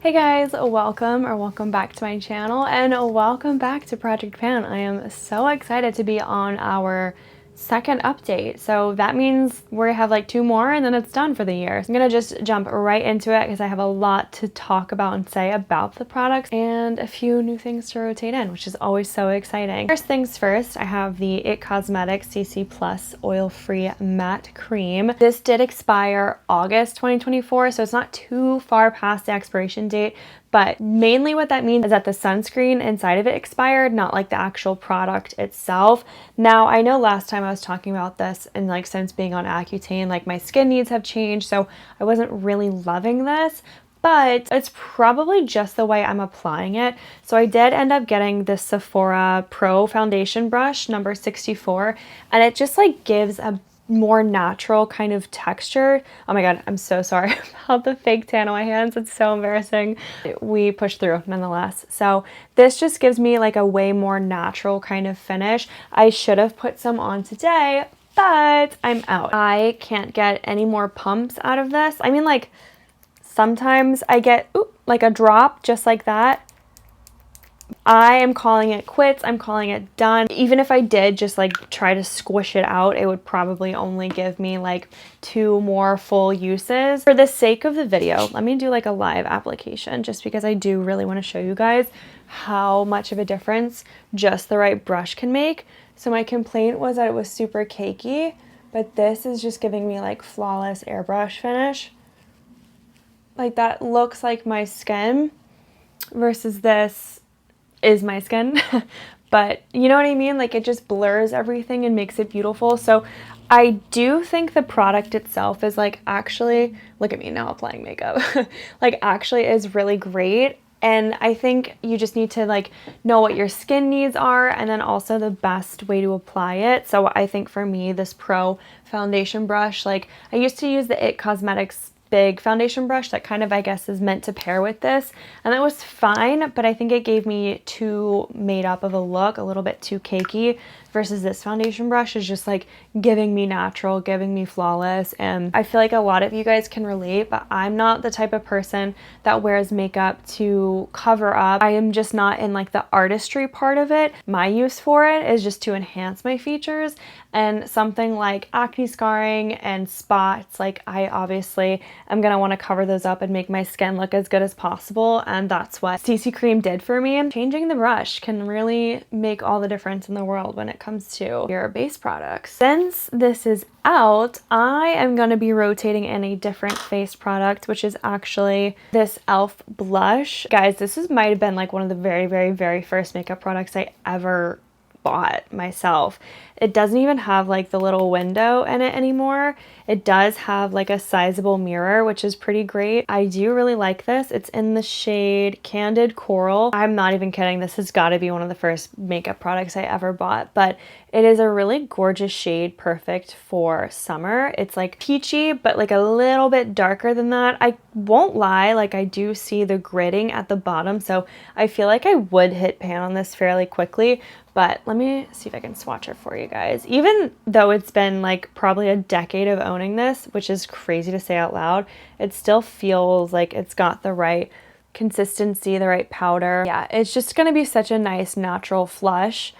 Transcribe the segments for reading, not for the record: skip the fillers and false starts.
Hey guys, welcome back to my channel and welcome back to Project Pan. I am so excited to be on our second update. So that means we have like 2 more and then it's done for the year. So I'm gonna just jump right into it because I have a lot to talk about and say about the products and a few new things to rotate in, which is always so exciting. First things first, I have the It Cosmetics CC Plus Oil-Free Matte Cream. This did expire August 2024, so it's not too far past the expiration date, but mainly what that means is that the sunscreen inside of it expired, not like the actual product itself. Now, I know last time I was talking about this and like since being on Accutane, like my skin needs have changed, so I wasn't really loving this, but it's probably just the way I'm applying it. So I did end up getting this Sephora Pro foundation brush number 64, and it just like gives a more natural kind of texture. Oh my god, I'm so sorry about the fake tan on my hands. It's so embarrassing. We pushed through nonetheless. So this just gives me like a way more natural kind of finish. I should have put some on today, but I'm out. I can't get any more pumps out of this. I mean, like sometimes I get like a drop just like that. I am calling it quits. I'm calling it done. Even if I did just like try to squish it out, it would probably only give me like 2 more full uses. For the sake of the video, let me do like a live application just because I do really want to show you guys how much of a difference just the right brush can make. So my complaint was that it was super cakey, but this is just giving me like flawless airbrush finish. Like that looks like my skin versus this is my skin, but you know what I mean? Like it just blurs everything and makes it beautiful. So I do think the product itself is like actually, look at me now applying makeup, like actually is really great. And I think you just need to like know what your skin needs are and then also the best way to apply it. So I think for me, this Pro foundation brush, like I used to use the It Cosmetics big foundation brush that kind of, I guess, is meant to pair with this, and that was fine, but I think it gave me too made up of a look, a little bit too cakey, versus this foundation brush is just like giving me natural, giving me flawless. And I feel like a lot of you guys can relate, but I'm not the type of person that wears makeup to cover up. I am just not in like the artistry part of it. My use for it is just to enhance my features, and something like acne scarring and spots, like I obviously am gonna want to cover those up and make my skin look as good as possible, and that's what CC Cream did for me. Changing the brush can really make all the difference in the world when it comes to your base products. Since this is out, I am going to be rotating in a different face product, which is actually this e.l.f. blush. Guys, might have been like one of the very first makeup products I ever bought myself. It doesn't even have like the little window in it anymore. It does have like a sizable mirror, which is pretty great. I do really like this. It's in the shade Candid Coral. I'm not even kidding. This has got to be one of the first makeup products I ever bought, but it is a really gorgeous shade, perfect for summer. It's like peachy, but like a little bit darker than that. I won't lie, like I do see the gritting at the bottom, so I feel like I would hit pan on this fairly quickly, but let me see if I can swatch it for you guys. Even though it's been like probably a decade of owning this, which is crazy to say out loud, it still feels like it's got the right consistency, the right powder. Yeah, it's just gonna be such a nice natural flush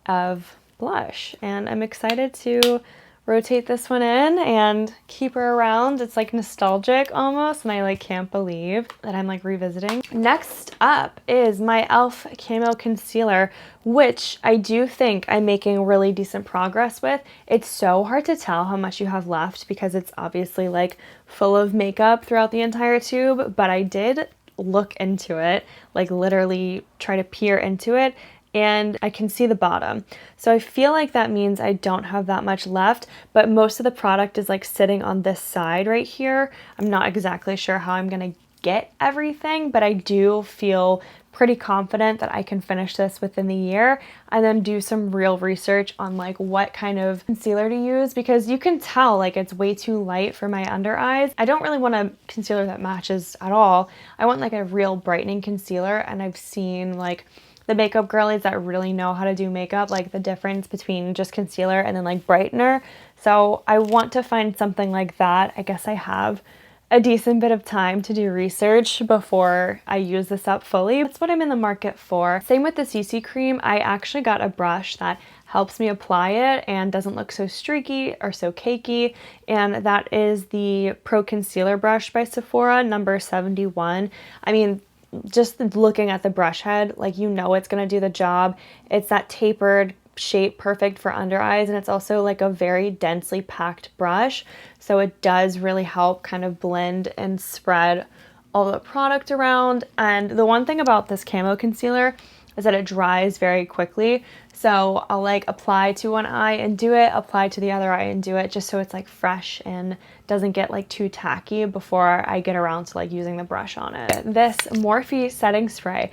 of blush, and I'm excited to rotate this one in and keep her around. It's like nostalgic almost, and I like can't believe that I'm like revisiting. Next up is my e.l.f. Camo Concealer, which I do think I'm making really decent progress with. It's so hard to tell how much you have left because it's obviously like full of makeup throughout the entire tube, but I did look into it, like literally try to peer into it, and I can see the bottom. So I feel like that means I don't have that much left, but most of the product is like sitting on this side right here. I'm not exactly sure how I'm gonna get everything, but I do feel pretty confident that I can finish this within the year and then do some real research on like what kind of concealer to use, because you can tell like it's way too light for my under eyes. I don't really want a concealer that matches at all. I want like a real brightening concealer, and I've seen like the makeup girlies that really know how to do makeup, like the difference between just concealer and then like brightener. So I want to find something like that. I guess I have a decent bit of time to do research before I use this up fully. That's what I'm in the market for. Same with the CC cream. I actually got a brush that helps me apply it and doesn't look so streaky or so cakey, and that is the Pro Concealer brush by Sephora, number 71. I mean, just looking at the brush head, like, you know it's gonna do the job. It's that tapered shape, perfect for under eyes, and it's also like a very densely packed brush, so it does really help kind of blend and spread all the product around. And the one thing about this camo concealer is that it dries very quickly, so I'll like apply to one eye and do it, apply to the other eye and do it, just so it's like fresh and doesn't get like too tacky before I get around to like using the brush on it. This Morphe setting spray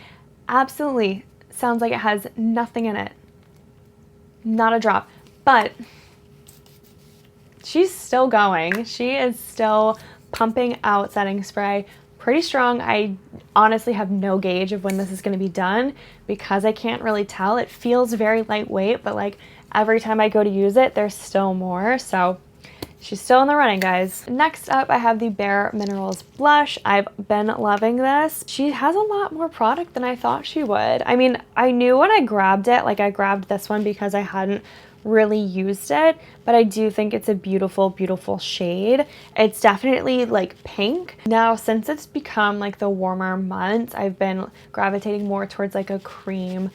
absolutely sounds like it has nothing in it. Not a drop, but she's still going. She is still pumping out setting spray pretty strong. I honestly have no gauge of when this is going to be done because I can't really tell. It feels very lightweight, but like every time I go to use it, there's still more. So she's still in the running, guys. Next up, I have the Bare Minerals blush. I've been loving this. She has a lot more product than I thought she would. I mean, I knew when I grabbed it, like I grabbed this one because I hadn't really used it, but I do think it's a beautiful, beautiful shade. It's definitely like pink. Now, since it's become like the warmer months, I've been gravitating more towards like a cream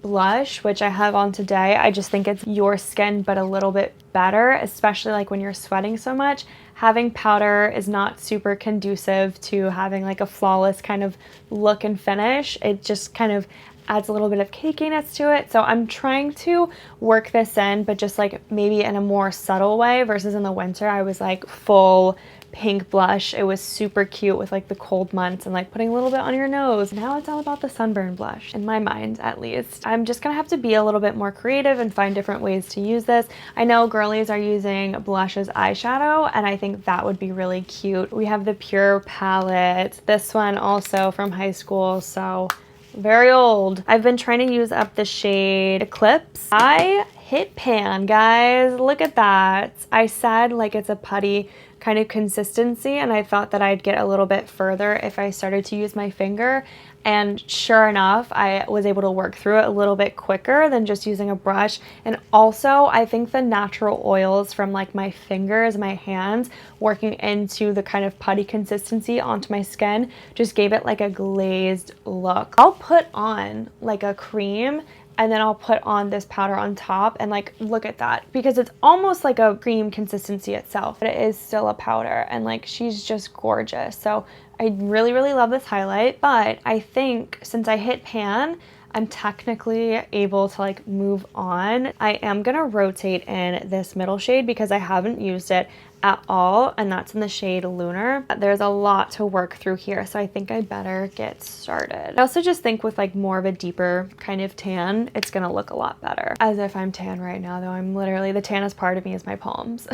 blush, which I have on today. I just think it's your skin, but a little bit better, especially like when you're sweating so much. Having powder is not super conducive to having like a flawless kind of look and finish. It just kind of adds a little bit of cakiness to it. So I'm trying to work this in, but just like maybe in a more subtle way versus in the winter. I was like full pink blush. It was super cute with like the cold months and like putting a little bit on your nose. Now it's all about the sunburn blush, in my mind at least. I'm just gonna have to be a little bit more creative and find different ways to use this. I know girlies are using blush as eyeshadow, and I think that would be really cute. We have the Pure palette. This one also from high school, so very old. I've been trying to use up the shade Eclipse. I hit pan, guys. Look at that. I said like it's a putty kind of consistency, and I thought that I'd get a little bit further if I started to use my finger. And sure enough, I was able to work through it a little bit quicker than just using a brush. And also, I think the natural oils from like my fingers, my hands, working into the kind of putty consistency onto my skin just gave it like a glazed look. I'll put on like a cream and then I'll put on this powder on top, and like, look at that, because it's almost like a cream consistency itself, but it is still a powder, and like, she's just gorgeous. So I really, really love this highlight, but I think since I hit pan, I'm technically able to like move on. I am gonna rotate in this middle shade because I haven't used it at all, and that's in the shade Lunar. There's a lot to work through here, so I think I better get started. I also just think with like more of a deeper kind of tan, it's gonna look a lot better. As if I'm tan right now, though. I'm literally, the tannest part of me is my palms.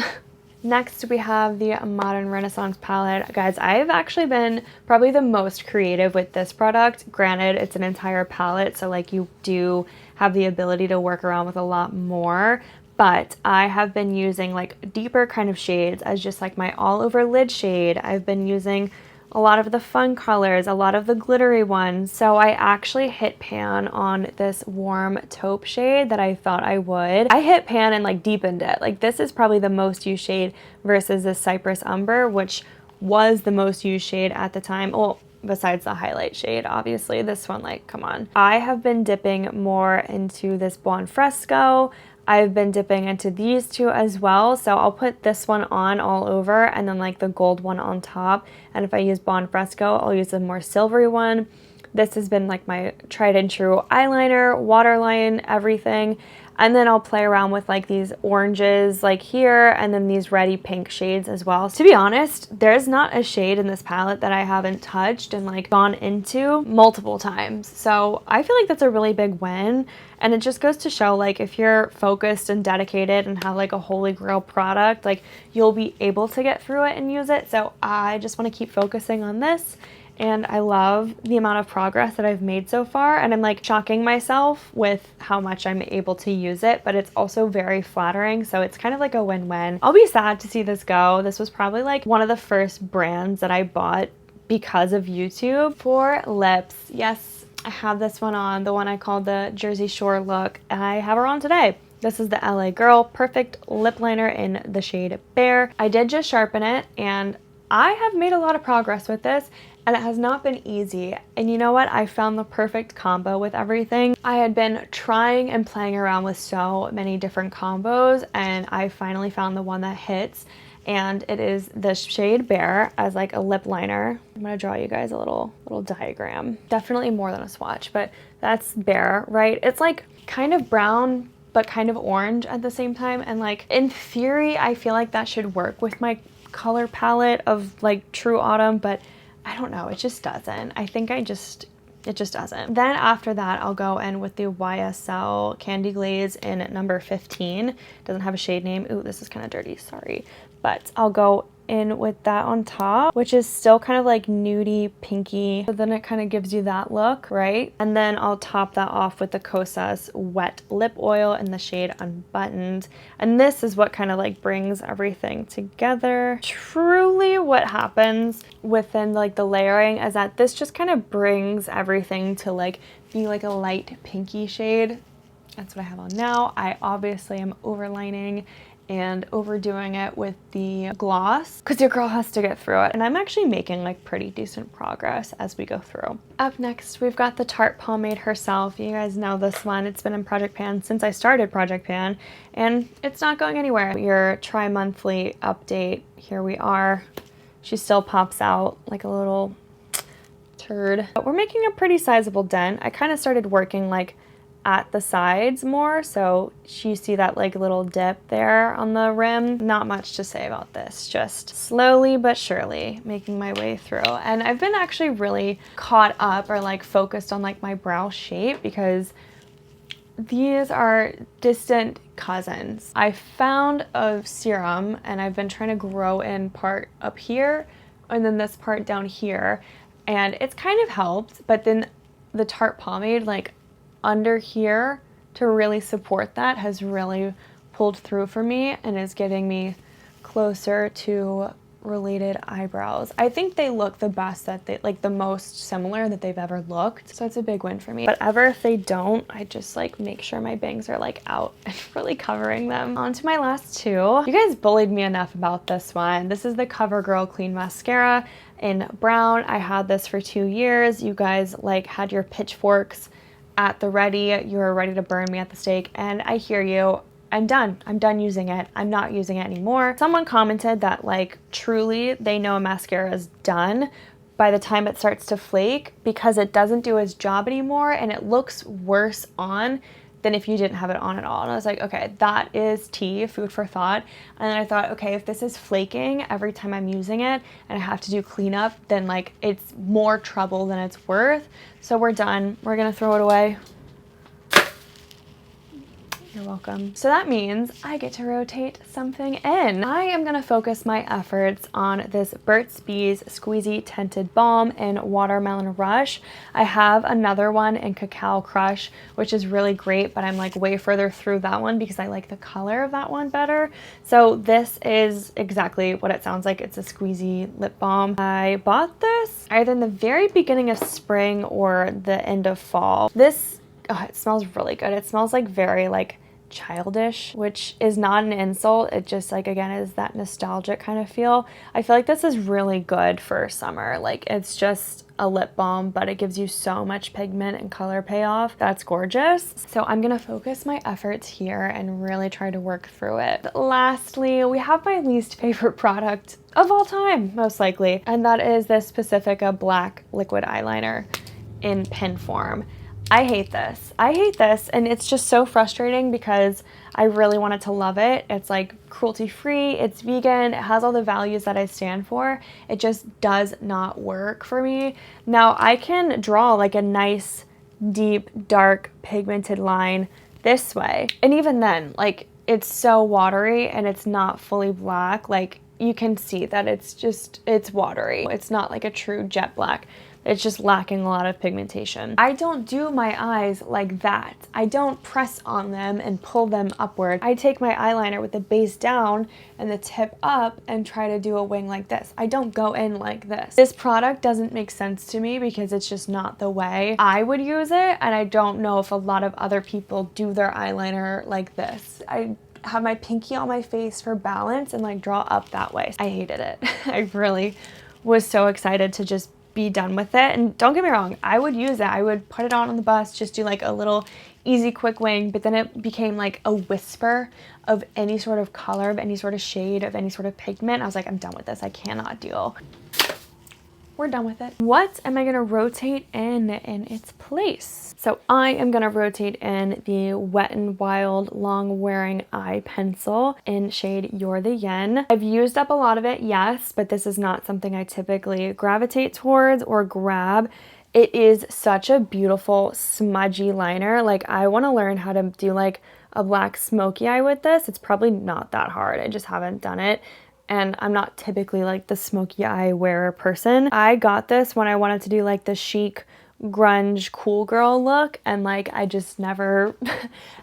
Next, we have the Modern Renaissance palette. Guys, I've actually been probably the most creative with this product. Granted, it's an entire palette, so like you do have the ability to work around with a lot more, but I have been using like deeper kind of shades as just like my all over lid shade. I've been using a lot of the fun colors, a lot of the glittery ones. So I actually hit pan on this warm taupe shade that I thought I would. I hit pan and like deepened it. Like, this is probably the most used shade versus this Cypress Umber, which was the most used shade at the time. Well, besides the highlight shade, obviously. This one, like, come on. I have been dipping more into this Buon Fresco. I've been dipping into these two as well, so I'll put this one on all over and then like the gold one on top. And if I use Buon Fresco, I'll use a more silvery one. This has been like my tried and true eyeliner, waterline, everything. And then I'll play around with like these oranges like here, and then these reddy pink shades as well. To be honest, there's not a shade in this palette that I haven't touched and like gone into multiple times. So I feel like that's a really big win. And it just goes to show, like, if you're focused and dedicated and have like a holy grail product, like, you'll be able to get through it and use it. So I just want to keep focusing on this and I love the amount of progress that I've made so far, and I'm like shocking myself with how much I'm able to use it, but it's also very flattering, so it's kind of like a win-win. I'll be sad to see this go. This was probably like one of the first brands that I bought because of YouTube. For lips, yes, I have this one on, the one I called the Jersey Shore look. I have her on today. This is the LA Girl Perfect Lip Liner in the shade Bare. I did just sharpen it, and I have made a lot of progress with this, and it has not been easy. And you know what? I found the perfect combo with everything. I had been trying and playing around with so many different combos, and I finally found the one that hits, and it is the shade Bare as like a lip liner. I'm gonna draw you guys a little diagram. Definitely more than a swatch, but that's Bare, right? It's like kind of brown, but kind of orange at the same time. And like in theory, I feel like that should work with my color palette of like true autumn, but I don't know, it just doesn't. I think it just doesn't. Then after that, I'll go in with the YSL Candy Glaze in number 15. Doesn't have a shade name. Ooh, this is kind of dirty, sorry. But I'll go in with that on top, which is still kind of like nudie pinky, so then it kind of gives you that look, right? And then I'll top that off with the Kosas Wet Lip Oil in the shade Unbuttoned, and this is what kind of like brings everything together. Truly what happens within like the layering is that this just kind of brings everything to like be like a light pinky shade. That's what I have on now. I obviously am overlining and overdoing it with the gloss because your girl has to get through it, and I'm actually making like pretty decent progress as we go through. Up next, we've got the Tarte Pomade herself. You guys know this one. It's been in Project Pan since I started Project Pan, and it's not going anywhere. Your tri-monthly update, here we are. She still pops out like a little turd, but we're making a pretty sizable dent. I kind of started working like at the sides more, so you see that like little dip there on the rim. Not much to say about this, just slowly but surely making my way through. And I've been actually really caught up or like focused on like my brow shape because these are distant cousins. I found a serum and I've been trying to grow in part up here and then this part down here, and it's kind of helped, but then the Tarte Pomade like under here to really support that has really pulled through for me and is getting me closer to related eyebrows. I think they look the best, that they like the most similar that they've ever looked, so it's a big win for me. But ever if they don't, I just like make sure my bangs are like out and really covering them. On to my last two. You guys bullied me enough about this one. This is the CoverGirl Clean Mascara in brown. I had this for 2 years. You guys like had your pitchforks at the ready. You were ready to burn me at the stake, and I hear you. I'm done using it. I'm not using it anymore. Someone commented that like truly they know a mascara is done by the time it starts to flake because it doesn't do its job anymore and it looks worse on than if you didn't have it on at all. And I was like, okay, that is tea, food for thought. And then I thought, okay, if this is flaking every time I'm using it and I have to do cleanup, then like it's more trouble than it's worth. So we're done. We're gonna throw it away. You're welcome. So that means I get to rotate something in. I am gonna focus my efforts on this Burt's Bees Squeezy Tinted Balm in Watermelon Rush. I have another one in Cacao Crush, which is really great, but I'm like way further through that one because I like the color of that one better. So this is exactly what it sounds like. It's a squeezy lip balm. I bought this either in the very beginning of spring or the end of fall. This, oh, it smells really good. It smells like very like childish, which is not an insult. It just like, again, is that nostalgic kind of feel. I feel like this is really good for summer. Like it's just a lip balm, but it gives you so much pigment and color payoff. That's gorgeous. So I'm gonna focus my efforts here and really try to work through it. Lastly, we have my least favorite product of all time, most likely, and that is this Pacifica Black Liquid Eyeliner in pen form. I hate this. I hate this, and it's just so frustrating because I really wanted to love it. It's like cruelty-free, it's vegan, it has all the values that I stand for. It just does not work for me. Now, I can draw like a nice, deep, dark, pigmented line this way, and even then, like, it's so watery and it's not fully black. Like, you can see that it's watery. It's not like a true jet black. It's just lacking a lot of pigmentation. I don't do my eyes like that. I don't press on them and pull them upward. I take my eyeliner with the base down and the tip up and try to do a wing like this. I don't go in like this. This product doesn't make sense to me because it's just not the way I would use it, and I don't know if a lot of other people do their eyeliner like this. I have my pinky on my face for balance and like draw up that way. I hated it. I really was so excited to just be done with it. And don't get me wrong, I would use it. I would put it on the bus, just do like a little easy quick wing, but then it became like a whisper of any sort of color, of any sort of shade, of any sort of pigment. I was like, I'm done with this. I cannot deal. We're done with it. What am I gonna rotate in its place? So I am gonna rotate in the Wet n Wild Long Wearing Eye Pencil in shade You're the Yin. I've used up a lot of it, yes, but this is not something I typically gravitate towards or grab. It is such a beautiful smudgy liner. Like, I wanna learn how to do like a black smoky eye with this. It's probably not that hard. I just haven't done it. And I'm not typically like the smoky eye wearer person. I got this when I wanted to do like the chic grunge cool girl look, and like I just never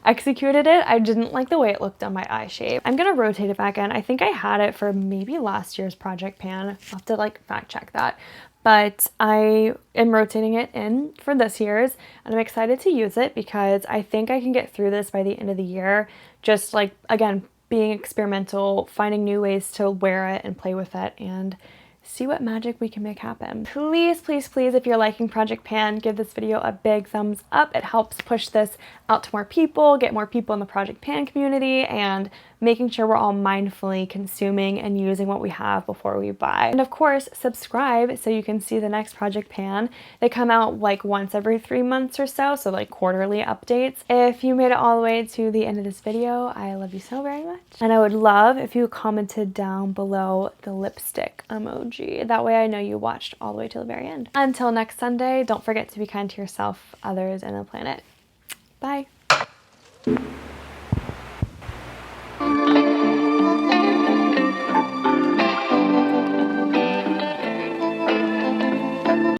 executed it. I didn't like the way it looked on my eye shape. I'm gonna rotate it back in. I think I had it for maybe last year's project pan. I'll have to like fact check that. But I am rotating it in for this year's, and I'm excited to use it because I think I can get through this by the end of the year. Just like, again, being experimental, finding new ways to wear it and play with it and see what magic we can make happen. Please, please, please, if you're liking Project Pan, give this video a big thumbs up. It helps push this out to more people, get more people in the Project Pan community, and making sure we're all mindfully consuming and using what we have before we buy. And of course, subscribe so you can see the next Project Pan. They come out like once every 3 months or so, so like quarterly updates. If you made it all the way to the end of this video, I love you so very much. And I would love if you commented down below the lipstick emoji. That way I know you watched all the way till the very end. Until next Sunday, don't forget to be kind to yourself, others, and the planet. Bye.